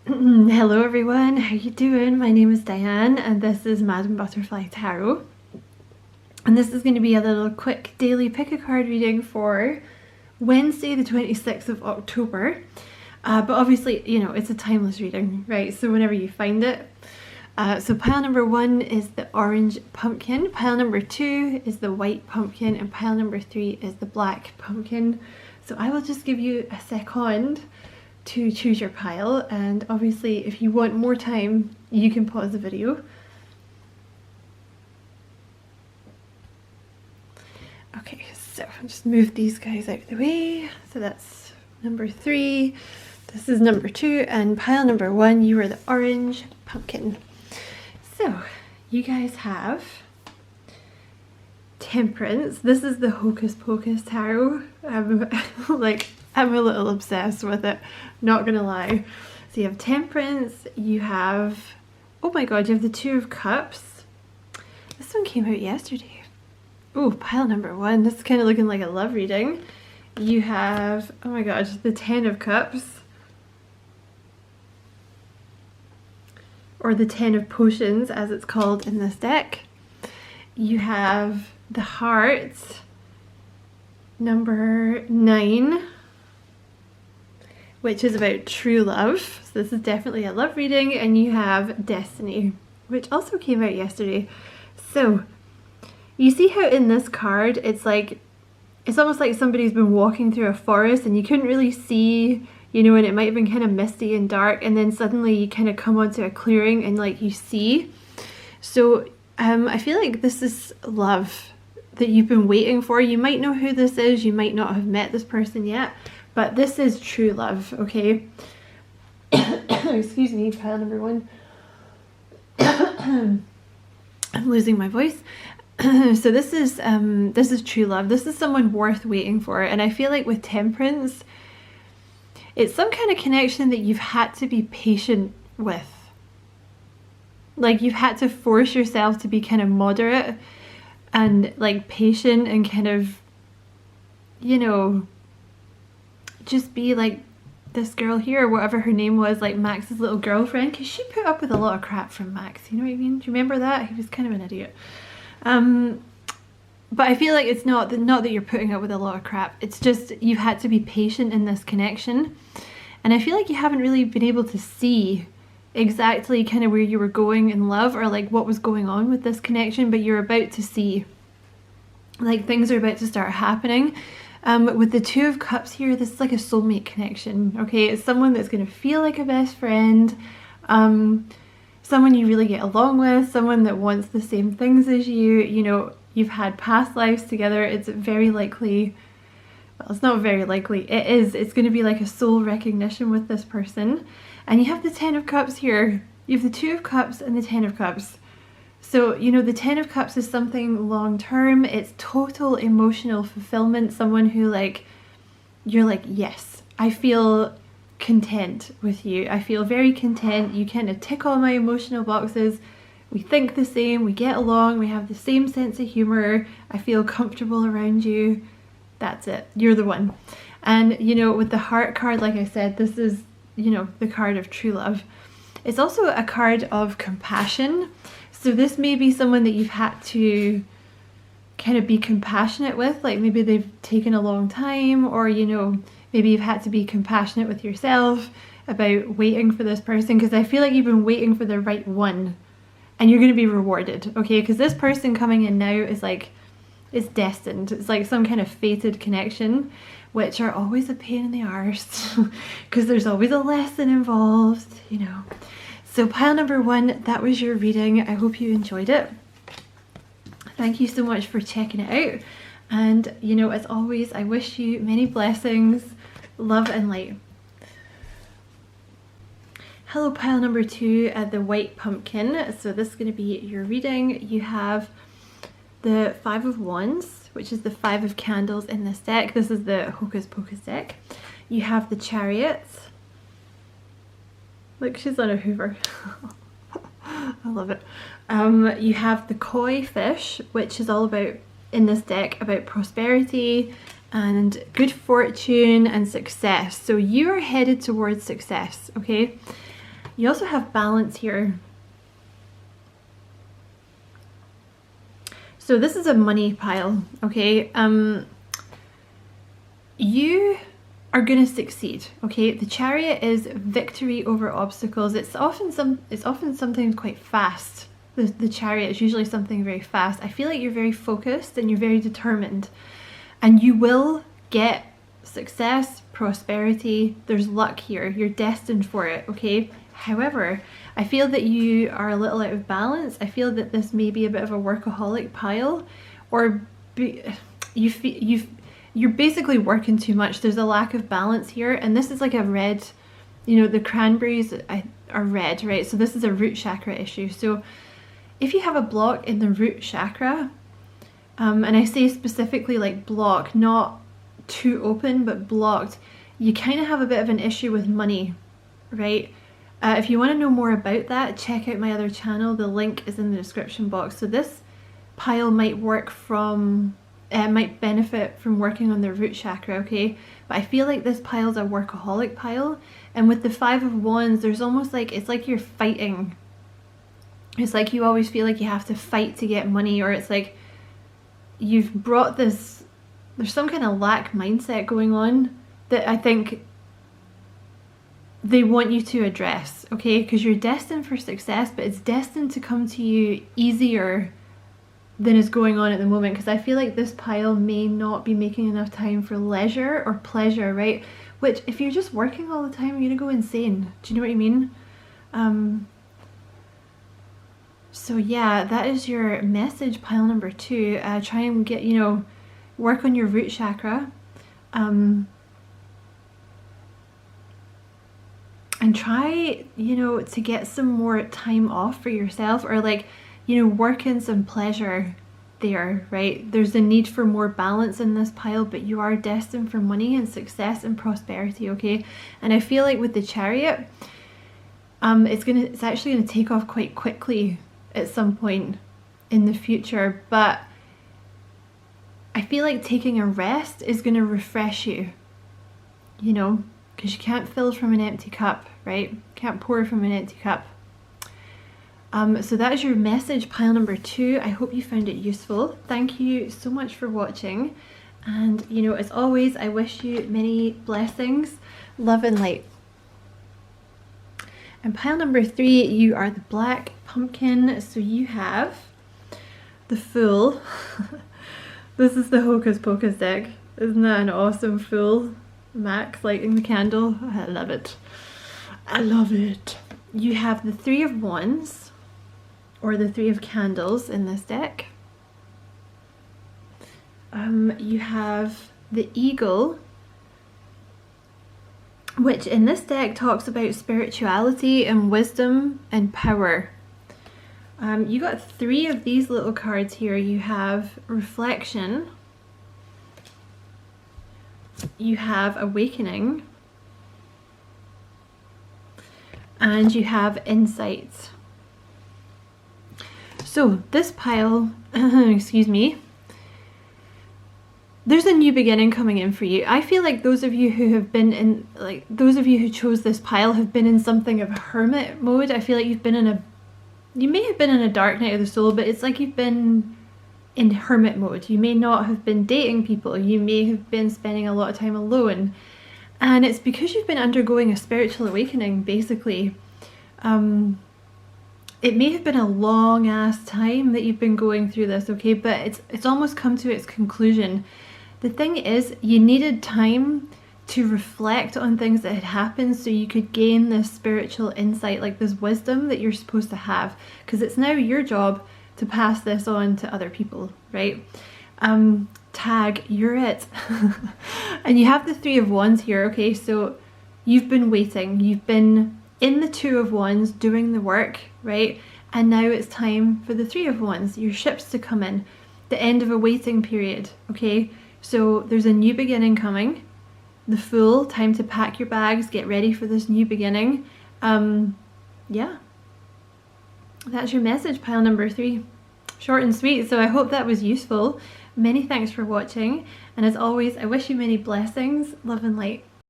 Hello everyone, how you doing? My name is Diane and this is Madame Butterfly Tarot. And this is going to be a little quick daily pick-a-card reading for Wednesday the 26th of October. But obviously, you know, it's a timeless reading, right? So whenever you find it. So pile number 1 is the orange pumpkin, pile number 2 is the white pumpkin, and pile number 3 is the black pumpkin. So I will just give you a second to choose your pile, and obviously if you want more time you can pause the video. Okay, so I'll just move these guys out of the way. So that's number 3, this is number 2, and pile number 1, you are the orange pumpkin. So you guys have Temperance. This is the Hocus Pocus tarot. I'm a little obsessed with it, not gonna lie. So you have Temperance, you have, oh my god, you have the Two of Cups. This one came out yesterday. Oh, pile number 1, this is kind of looking like a love reading. You have, oh my god, the Ten of Cups. Or the Ten of Potions, as it's called in this deck. You have the Heart, number 9. Which is about true love. So this is definitely a love reading. And you have Destiny, which also came out yesterday. So you see how in this card it's almost like somebody's been walking through a forest and you couldn't really see, you know, and it might have been kind of misty and dark, and then suddenly you kind of come onto a clearing and like you see. So I feel like this is love that you've been waiting for. You might know who this is, you might not have met this person yet, but this is true love, okay? Excuse me, pile number 1. I'm losing my voice. So this is true love. This is someone worth waiting for. And I feel like with Temperance, it's some kind of connection that you've had to be patient with. Like you've had to force yourself to be kind of moderate and like patient and kind of, you know, just be like this girl here, whatever her name was, like Max's little girlfriend, because she put up with a lot of crap from Max, you know what I mean? Do you remember that? He was kind of an idiot. But I feel like it's not that you're putting up with a lot of crap, it's just you've had to be patient in this connection, and I feel like you haven't really been able to see exactly kind of where you were going in love or like what was going on with this connection, but you're about to see, like things are about to start happening. With the Two of Cups here, this is like a soulmate connection, okay? It's someone that's going to feel like a best friend, someone you really get along with, someone that wants the same things as you, you know, you've had past lives together. It's very likely, well, it's not very likely, it's going to be like a soul recognition with this person. And you have the Ten of Cups here. You have the Two of Cups and the Ten of Cups. So, you know, the Ten of Cups is something long term. It's total emotional fulfillment. Someone who like, you're like, yes, I feel content with you. I feel very content. You kind of tick all my emotional boxes. We think the same, we get along, we have the same sense of humor. I feel comfortable around you. That's it. You're the one. And, you know, with the Heart card, like I said, this is, you know, the card of true love. It's also a card of compassion. So this may be someone that you've had to kind of be compassionate with, like maybe they've taken a long time, or, you know, maybe you've had to be compassionate with yourself about waiting for this person, because I feel like you've been waiting for the right one and you're going to be rewarded, okay? Because this person coming in now is like, it's destined. It's like some kind of fated connection, which are always a pain in the arse because there's always a lesson involved, you know. So pile number 1, that was your reading. I hope you enjoyed it. Thank you so much for checking it out. And, you know, as always, I wish you many blessings, love and light. Hello, pile number 2, the white pumpkin. So this is going to be your reading. You have the Five of Wands, which is the 5 of candles in this deck. This is the Hocus Pocus deck. You have the Chariot. Look, she's on a hoover. I love it. You have the Koi fish, which is all about, in this deck, about prosperity and good fortune and success. So you are headed towards success, okay? You also have balance here. So this is a money pile, okay? You are going to succeed, okay? The Chariot is victory over obstacles. It's often something quite fast. The Chariot is usually something very fast. I feel like you're very focused and you're very determined, and you will get success, prosperity. There's luck here. You're destined for it, okay? However, I feel that you are a little out of balance. I feel that this may be a bit of a workaholic pile, or you're basically working too much. There's a lack of balance here, and this is like a red, you know, the cranberries are red, right? So this is a root chakra issue. So if you have a block in the root chakra, and I say specifically like block, not too open, but blocked, you kind of have a bit of an issue with money, right? If you want to know more about that, check out my other channel. The link is in the description box. So this pile might might benefit from working on the root chakra, okay? But I feel like this pile's a workaholic pile, and with the 5 of Wands, there's almost like, it's like you're fighting. It's like you always feel like you have to fight to get money, or it's like you've brought this, there's some kind of lack mindset going on that I think they want you to address, okay? Because you're destined for success, but it's destined to come to you easier than is going on at the moment, because I feel like this pile may not be making enough time for leisure or pleasure, right? Which, if you're just working all the time, you're gonna go insane. Do you know what I mean? So yeah, that is your message, pile number 2. Try and get, you know, work on your root chakra. And try, you know, to get some more time off for yourself, or like, you know, work in some pleasure there, right? There's a need for more balance in this pile, but you are destined for money and success and prosperity, okay? And I feel like with the Chariot, it's actually gonna take off quite quickly at some point in the future, but I feel like taking a rest is gonna refresh you, you know, because you can't fill from an empty cup, right? Can't pour from an empty cup. So that is your message, pile number 2. I hope you found it useful. Thank you so much for watching. And, you know, as always, I wish you many blessings, love and light. And pile number 3, you are the Black Pumpkin. So you have the Fool. This is the Hocus Pocus deck. Isn't that an awesome Fool? Max lighting the candle. I love it. I love it. You have the 3 of Wands, or the 3 of Candles in this deck. You have the Eagle, which in this deck talks about spirituality and wisdom and power. You got 3 of these little cards here. You have Reflection, you have Awakening, and you have Insight. So this pile, excuse me, there's a new beginning coming in for you. I feel like those of you who have been in, like those of you who chose this pile have been in something of a hermit mode. I feel like you've been in a, you may have been in a dark night of the soul, but it's like you've been in hermit mode. You may not have been dating people. You may have been spending a lot of time alone. And it's because you've been undergoing a spiritual awakening, basically. It may have been a long ass time that you've been going through this, okay? But it's almost come to its conclusion. The thing is, you needed time to reflect on things that had happened so you could gain this spiritual insight, like this wisdom that you're supposed to have, because it's now your job to pass this on to other people, right? Tag, you're it. And you have the 3 of Wands here, okay? So you've been waiting, you've been in the 2 of Wands doing the work, right? And now it's time for the 3 of Wands, your ships to come in, the end of a waiting period, okay? So there's a new beginning coming. The Fool, time to pack your bags, get ready for this new beginning. Yeah, that's your message, pile number 3. Short and sweet, so I hope that was useful. Many thanks for watching, and as always, I wish you many blessings, love and light.